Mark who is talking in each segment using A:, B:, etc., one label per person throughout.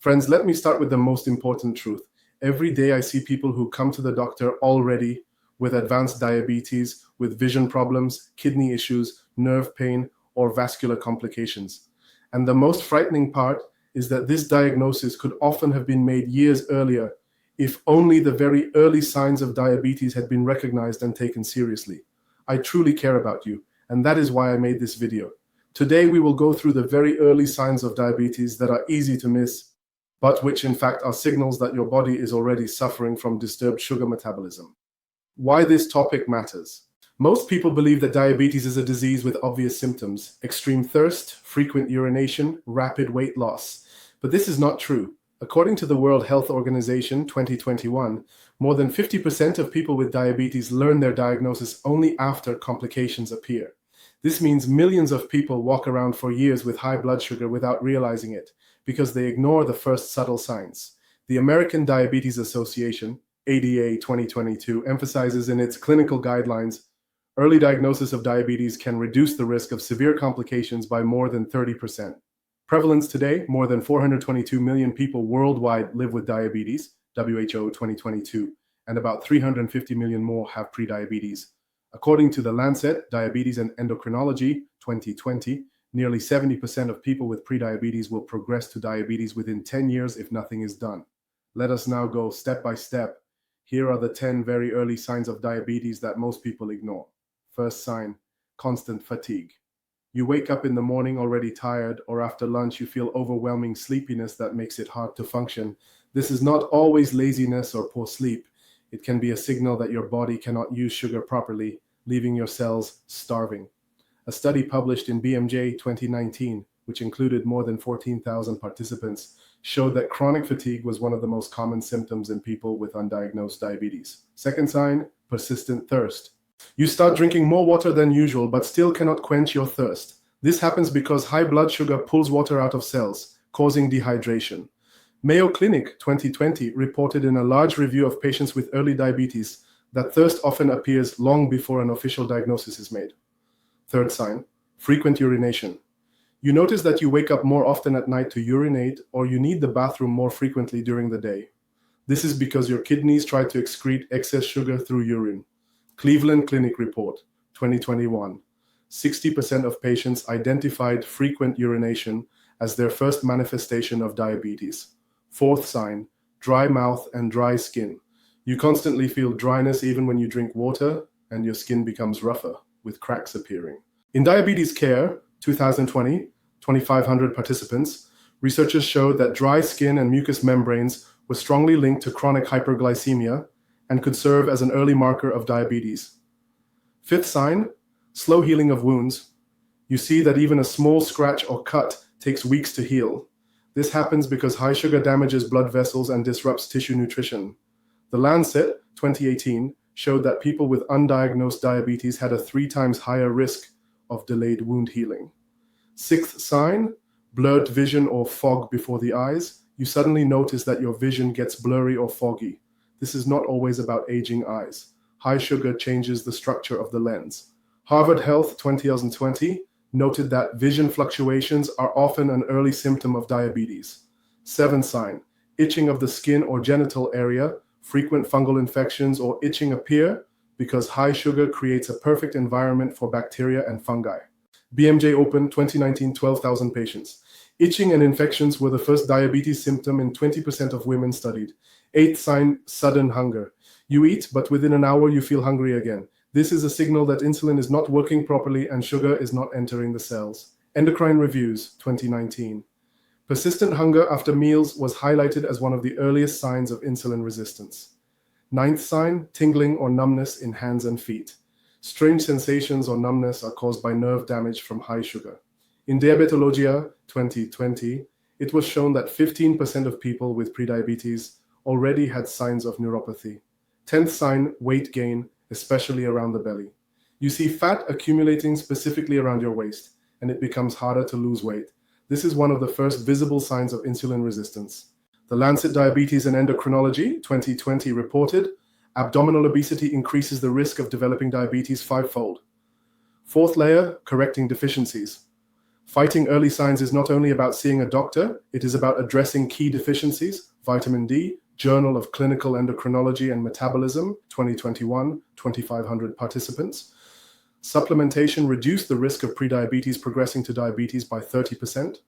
A: Friends, let me start with the most important truth. Every day I see people who come to the doctor already with advanced diabetes, with vision problems, kidney issues, nerve pain, or vascular complications. And the most frightening part is that this diagnosis could often have been made years earlier if only the very early signs of diabetes had been recognized and taken seriously. I truly care about you, and that is why I made this video. Today we will go through the very early signs of diabetes that are easy to miss, but which in fact are signals that your body is already suffering from disturbed sugar metabolism. Why this topic matters. Most people believe that diabetes is a disease with obvious symptoms: extreme thirst, frequent urination, rapid weight loss. But this is not true. According to the World Health Organization 2021, more than 50% of people with diabetes learn their diagnosis only after complications appear. This means millions of people walk around for years with high blood sugar without realizing it, because they ignore the first subtle signs. The American Diabetes Association, ADA 2022, emphasizes in its clinical guidelines, early diagnosis of diabetes can reduce the risk of severe complications by more than 30%. Prevalence today, more than 422 million people worldwide live with diabetes, WHO 2022, and about 350 million more have prediabetes. According to The Lancet, Diabetes and Endocrinology 2020, nearly 70% of people with prediabetes will progress to diabetes within 10 years if nothing is done. Let us now go step by step. Here are the 10 very early signs of diabetes that most people ignore. First sign, constant fatigue. You wake up in the morning already tired, or after lunch you feel overwhelming sleepiness that makes it hard to function. This is not always laziness or poor sleep. It can be a signal that your body cannot use sugar properly, leaving your cells starving. A study published in BMJ 2019, which included more than 14,000 participants, showed that chronic fatigue was one of the most common symptoms in people with undiagnosed diabetes. Second sign, persistent thirst. You start drinking more water than usual, but still cannot quench your thirst. This happens because high blood sugar pulls water out of cells, causing dehydration. Mayo Clinic 2020 reported in a large review of patients with early diabetes that thirst often appears long before an official diagnosis is made. Third sign, frequent urination. You notice that you wake up more often at night to urinate, or you need the bathroom more frequently during the day. This is because your kidneys try to excrete excess sugar through urine. Cleveland Clinic Report 2021. 60% of patients identified frequent urination as their first manifestation of diabetes. Fourth sign, dry mouth and dry skin. You constantly feel dryness even when you drink water, and your skin becomes rougher, with cracks appearing. In Diabetes Care 2020, 2,500 participants, researchers showed that dry skin and mucous membranes were strongly linked to chronic hyperglycemia and could serve as an early marker of diabetes. Fifth sign, slow healing of wounds. You see that even a small scratch or cut takes weeks to heal. This happens because high sugar damages blood vessels and disrupts tissue nutrition. The Lancet 2018 showed that people with undiagnosed diabetes had a 3 times higher risk of delayed wound healing. Sixth sign, blurred vision or fog before the eyes. You suddenly notice that your vision gets blurry or foggy. This is not always about aging eyes. High sugar changes the structure of the lens. Harvard Health 2020 noted that vision fluctuations are often an early symptom of diabetes. Seventh sign, itching of the skin or genital area. Frequent fungal infections or itching appear because high sugar creates a perfect environment for bacteria and fungi. BMJ Open 2019, 12,000 patients. Itching and infections were the first diabetes symptom in 20% of women studied. Eighth sign, sudden hunger. You eat, but within an hour you feel hungry again. This is a signal that insulin is not working properly and sugar is not entering the cells. Endocrine Reviews 2019. Persistent hunger after meals was highlighted as one of the earliest signs of insulin resistance. Ninth sign, tingling or numbness in hands and feet. Strange sensations or numbness are caused by nerve damage from high sugar. In Diabetologia 2020, it was shown that 15% of people with prediabetes already had signs of neuropathy. 10th sign, weight gain, especially around the belly. You see fat accumulating specifically around your waist, and it becomes harder to lose weight. This is one of the first visible signs of insulin resistance. The Lancet Diabetes and Endocrinology 2020 reported, abdominal obesity increases the risk of developing diabetes 5-fold. Fourth layer, correcting deficiencies. Fighting early signs is not only about seeing a doctor, it is about addressing key deficiencies. Vitamin D, Journal of Clinical Endocrinology and Metabolism, 2021, 2,500 participants. Supplementation reduced the risk of prediabetes progressing to diabetes by 30%.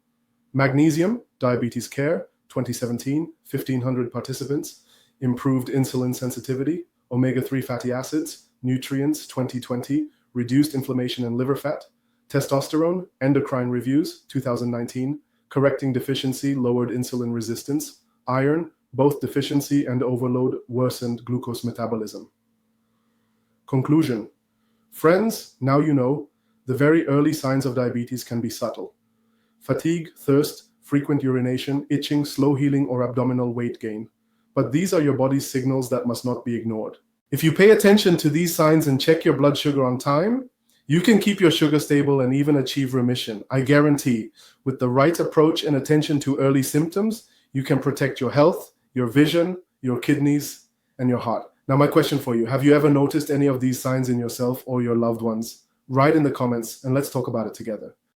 A: Magnesium, Diabetes Care, 2017, 1,500 participants, improved insulin sensitivity. Omega-3 fatty acids, nutrients, 2020, reduced inflammation and liver fat. Testosterone, Endocrine Reviews, 2019, correcting deficiency, lowered insulin resistance. Iron, both deficiency and overload worsened glucose metabolism. Conclusion. Friends, now you know, the very early signs of diabetes can be subtle. Fatigue, thirst, frequent urination, itching, slow healing, or abdominal weight gain. But these are your body's signals that must not be ignored. If you pay attention to these signs and check your blood sugar on time, you can keep your sugar stable and even achieve remission. I guarantee, with the right approach and attention to early symptoms, you can protect your health, your vision, your kidneys, and your heart. Now, my question for you, have you ever noticed any of these signs in yourself or your loved ones? Write in the comments and let's talk about it together.